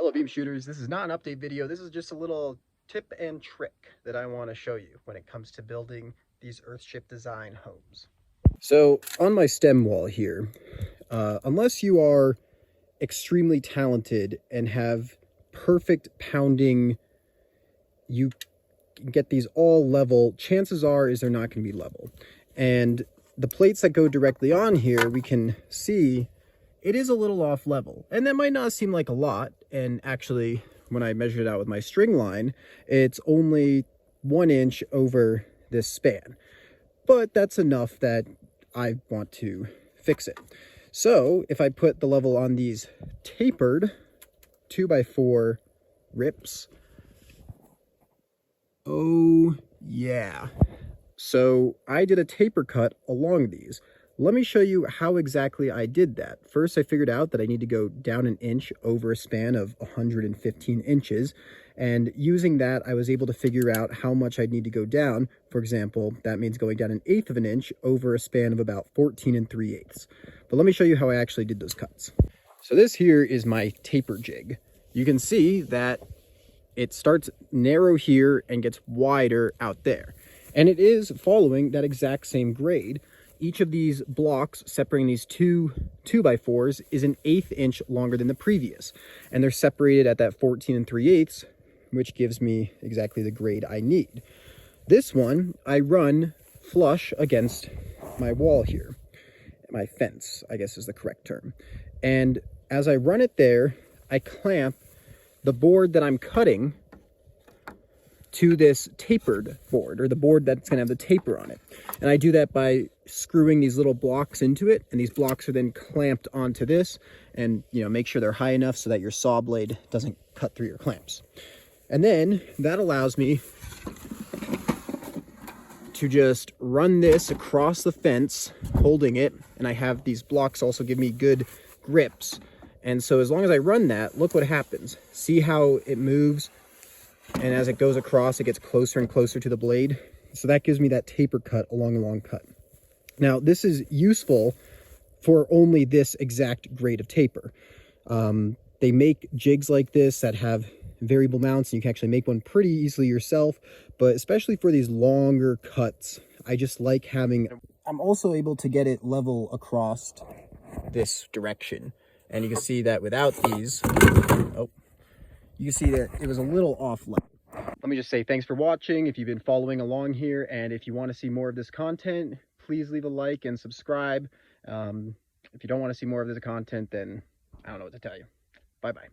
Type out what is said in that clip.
Hello beam shooters, this is not an update video, this is just a little tip and trick that I want to show you when it comes to building these Earthship design homes. So on my stem wall here, unless you are extremely talented and have perfect pounding, you can get these all level, chances are is they're not going to be level. And the plates that go directly on here, we can see it is a little off level, and that might not seem like a lot. And actually, when I measured it out with my string line, it's only 1 inch over this span, but that's enough that I want to fix it. So if I put the level on these tapered 2x4 rips, oh yeah. So I did a taper cut along these. Let me show you how exactly I did that. First, I figured out that I need to go down 1 inch over a span of 115 inches. And using that, I was able to figure out how much I'd need to go down. For example, that means going down 1/8 of an inch over a span of about 14 3/8. But let me show you how I actually did those cuts. So this here is my taper jig. You can see that it starts narrow here and gets wider out there. And it is following that exact same grade. Each of these blocks separating these two 2x4s is 1/8 inch longer than the previous. And they're separated at that 14 3/8, which gives me exactly the grade I need. This one, I run flush against my wall here. My fence, I guess is the correct term. And as I run it there, I clamp the board that I'm cutting to this tapered board, or the board that's going to have the taper on it. And I do that by screwing these little blocks into it, and these blocks are then clamped onto this, and make sure they're high enough so that your saw blade doesn't cut through your clamps. And then that allows me to just run this across the fence, holding it, and I have these blocks also give me good grips. And so as long as I run that, look what happens. See how it moves? And as it goes across, it gets closer and closer to the blade. So that gives me that taper cut along the long cut. Now, this is useful for only this exact grade of taper. They make jigs like this that have variable mounts, and you can actually make one pretty easily yourself. But especially for these longer cuts, I just like having... I'm also able to get it level across this direction. And you can see that without these... Oh. You can see that it was a little off level. Let me just say thanks for watching if you've been following along here, and if you want to see more of this content, please leave a like and subscribe. If you don't want to see more of this content, then I don't know what to tell you. Bye-bye.